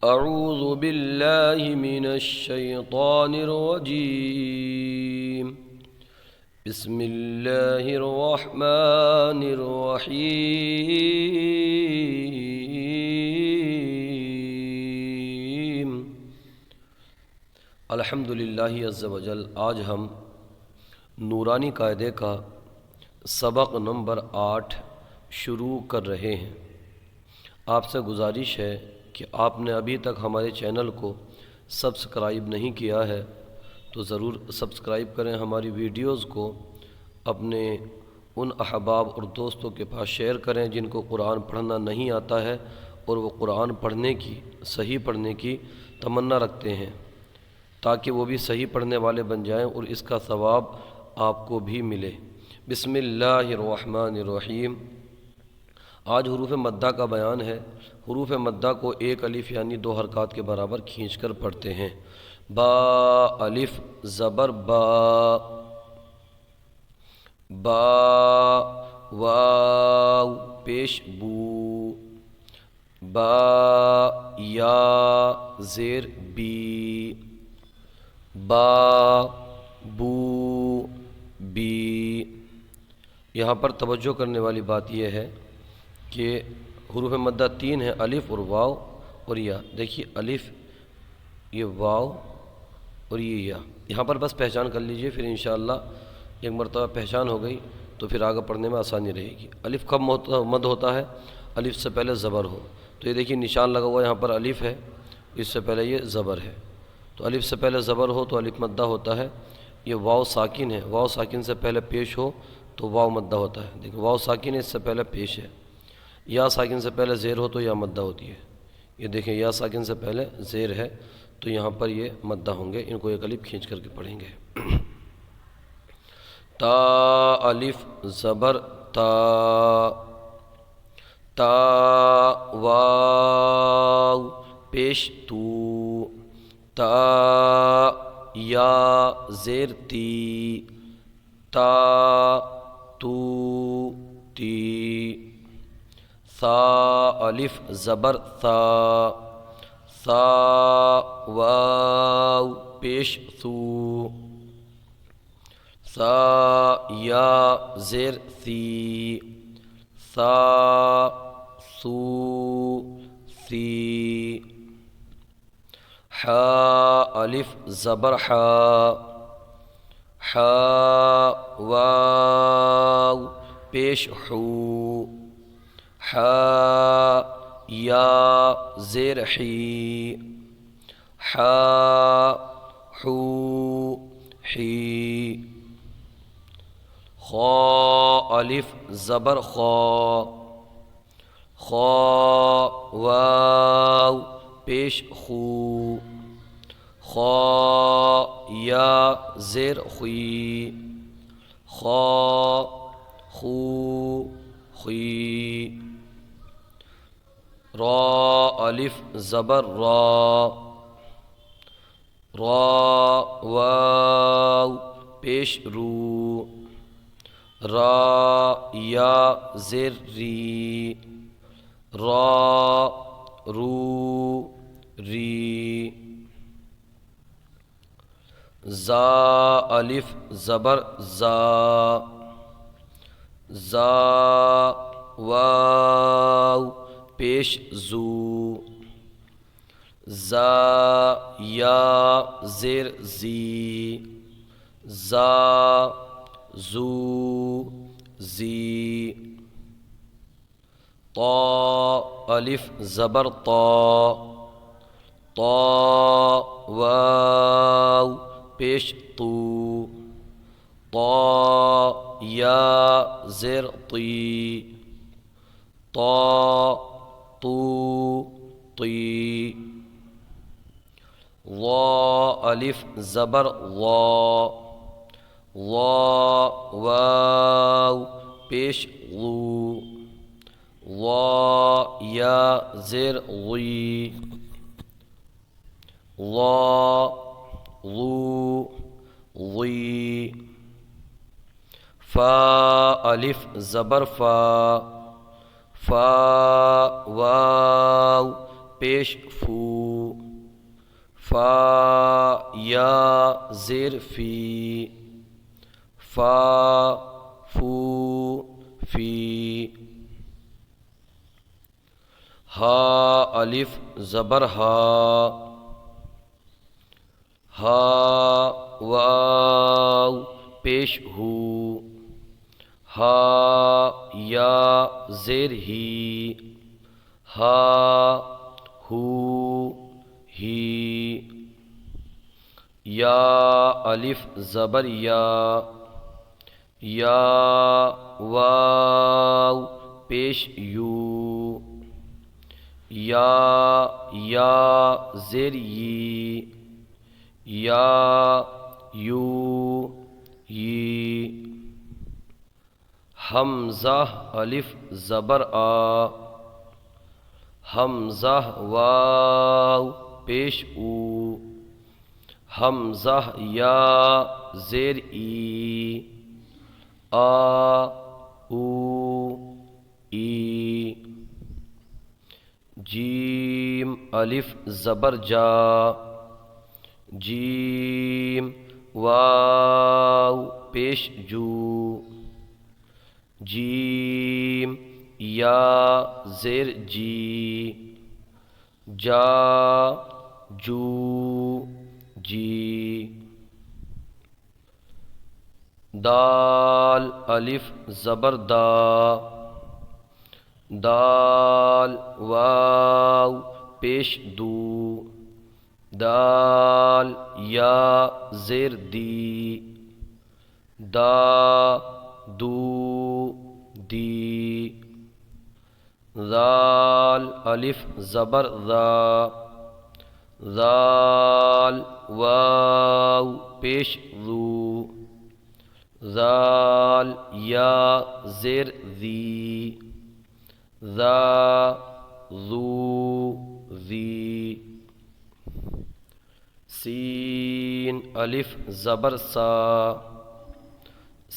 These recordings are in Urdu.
اعوذ باللہ من الشیطان الرجیم بسم اللہ الرحمن الرحیم الحمدللہ عز وجل۔ آج ہم نورانی قاعدے کا سبق نمبر 8 شروع کر رہے ہیں۔ آپ سے گزارش ہے کہ آپ نے ابھی تک ہمارے چینل کو سبسکرائب نہیں کیا ہے تو ضرور سبسکرائب کریں، ہماری ویڈیوز کو اپنے ان احباب اور دوستوں کے پاس شیئر کریں جن کو قرآن پڑھنا نہیں آتا ہے اور وہ قرآن صحیح پڑھنے کی تمنا رکھتے ہیں، تاکہ وہ بھی صحیح پڑھنے والے بن جائیں اور اس کا ثواب آپ کو بھی ملے۔ بسم اللہ الرحمن الرحیم۔ آج حروف مدہ کا بیان ہے۔ حروف مدہ کو ایک الف یعنی 2 حرکات کے برابر کھینچ کر پڑھتے ہیں۔ با الف زبر با، با واو پیش بو، با یا زیر بی، با بو بی۔ یہاں پر توجہ کرنے والی بات یہ ہے کہ حروف مدہ 3 ہیں، الف اور واو اور یا۔ دیکھیے الف، یہ واو اور یہ یا، یہاں پر بس پہچان کر لیجئے، پھر انشاءاللہ ایک مرتبہ پہچان ہو گئی تو پھر آگے پڑھنے میں آسانی رہے گی۔ الف کب مد ہوتا ہے؟ الف سے پہلے زبر ہو۔ تو یہ دیکھیے نشان لگا ہوا، یہاں پر الف ہے، اس سے پہلے یہ زبر ہے، تو الف سے پہلے زبر ہو تو الف مدہ ہوتا ہے۔ یہ واو ساکن ہے، واو ساکن سے پہلے پیش ہو تو واو مدہ ہوتا ہے۔ دیکھیں واو ساکن ہے، اس سے پہلے پیش ہے۔ یا ساکن سے پہلے زیر ہو تو یا مدہ ہوتی ہے۔ یہ دیکھیں یا ساکن سے پہلے زیر ہے تو یہاں پر یہ مدہ ہوں گے، ان کو ایک الف کھینچ کر کے پڑھیں گے۔ تا الف زبر تا، تا واو پیش تو، تا یا زیر تی، تا تو تی۔ ثا الف زبر ثا، ثا واو پیش ثو، ثا یا زیر ثی، ثا ثو ثی۔ حا الف زبر حا، حا واو پیش حو، حا یا زیر حی، حا حو حی۔ خا الف زبر خا، خا واو پیش خو، خا یا زیر خوی، خا خو خوی۔ را الف زبر را، را واو پیش رو، را یا زیر ری، را رو ری۔ زا الف زبر زا، زا واو پیش زو، زا یا زیر زی، زا زو زی۔ طا الف زبر طا، طا واو پیش طو، طا یا زیر طی، طا طو طی۔ ظا الف زبر ظا، ظا واو پیش ظو، ظا یا زیر ظی، ظا ظو ظی۔ فا الف زبر فا، فا واو پیش فو، فا یا زیر فی، فا فو فی، ہا الف زبر ہا، ہا واو پیش ہو، ہا یا زیر ہی، ہا ہو ہی، یا الف زبر یا، یا واو پیش یو، یا زیر یی، یا یو یی، حمزہ الف زبر آ، حمزہ واو پیش او، حمزہ یا زیر ای، آ او ای، جیم الف زبر جا، جیم واو پیش جو، جیم یا زیر جی، جا جو جی، دال الف زبر دا، دال واو پیش دو، دال یا زیر دی، دا دو دی، ذال الف زبر ذا، ذال واو پیش ذو، ذال یا زیر ذی، ذا ذو ذی، سین الف زبر سا،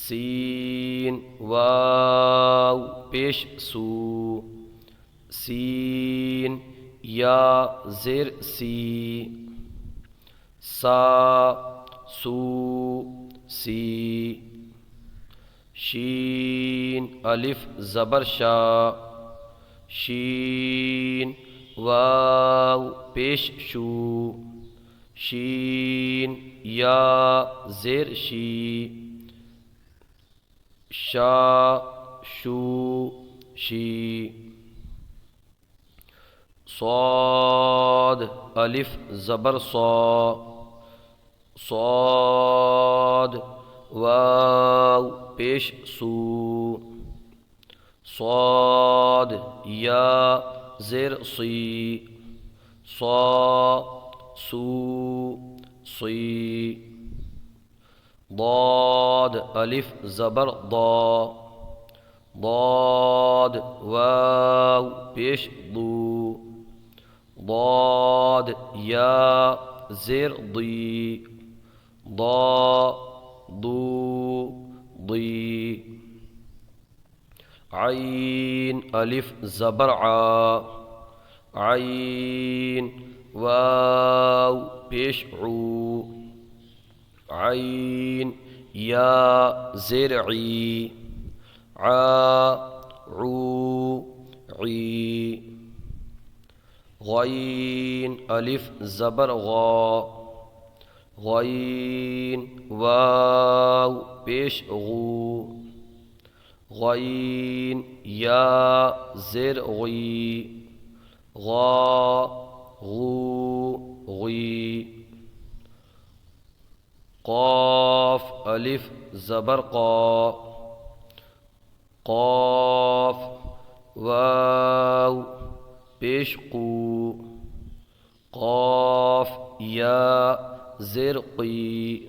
سین واو پیش سو، سین یا زیر سی، سا سو سی، شین الف زبر شا، شین واو پیش شو، شین یا زیر شی، شا شو شی، صاد الف زبر صا، صاد واو پیش سو، صاد یا زیر صی، صا سو صی، ضاد الف زبر ضا، ضاد واو پیش ضو، ضاد یا زیر ضی، ضا ضو ضی، عین الف زبر عا، عین واو پیش عو، عین یا زیر عی، عا عو عی، غین الف زبر غا، غین واو پیش غو، غین یا زیر غی، غا غو غی، قاف الف زبر قا، قاف واو پیش قو، قاف یا زیر قی،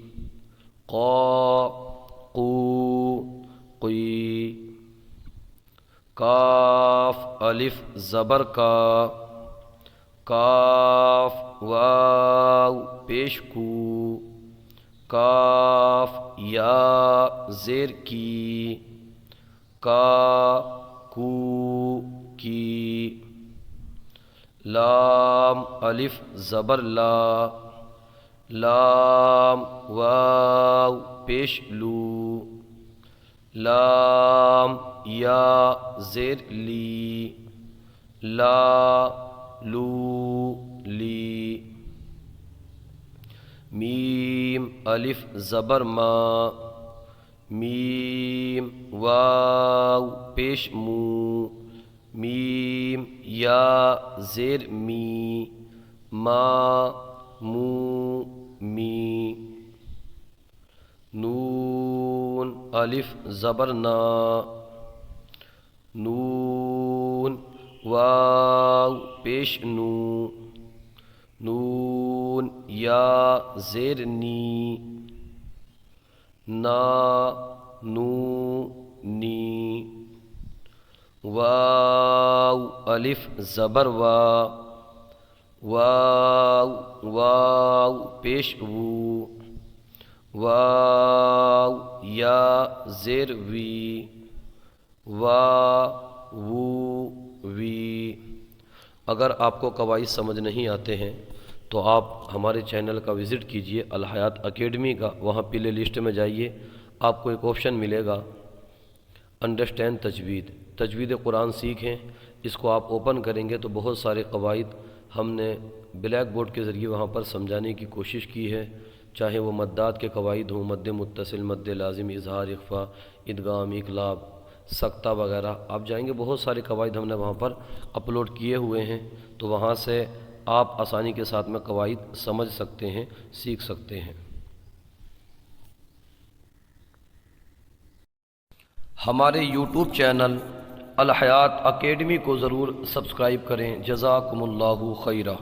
قا قو قی، کاف الف زبر کا، کاف واو پیش کو، کاف یا زیر کی، کا کو کی، لام الف زبر لا، لام واو پیش لو، لام یا زیر لی، لا لو لی، میم الف زبر ما، میم واو پیش مو، میم یا زیر می، ما مو می، نون الف زبر نا، نون واو پیش نو، نون یا زیر نی، نا نو نی، واو الف زبر وا، واو واو پیش وو، واو یا زیر وی، وا وو وی۔ اگر آپ کو قواعد سمجھ نہیں آتے ہیں تو آپ ہمارے چینل کا وزٹ کیجئے الحیات اکیڈمی کا، وہاں پلے لسٹ میں جائیے، آپ کو ایک آپشن ملے گا انڈرسٹینڈ تجوید، تجوید قرآن سیکھیں۔ اس کو آپ اوپن کریں گے تو بہت سارے قواعد ہم نے بلیک بورڈ کے ذریعے وہاں پر سمجھانے کی کوشش کی ہے، چاہے وہ مدات کے قواعد ہوں، مد متصل، مد لازم، اظہار، اخفا، ادغام، اقلاب، سکتہ وغیرہ، آپ جائیں گے بہت سارے قواعد ہم نے وہاں پر اپلوڈ کیے ہوئے ہیں، تو وہاں سے آپ آسانی کے ساتھ میں قواعد سمجھ سکتے ہیں، سیکھ سکتے ہیں۔ ہمارے یوٹیوب چینل الحیات اکیڈمی کو ضرور سبسکرائب کریں۔ جزاکم اللہ خیرہ۔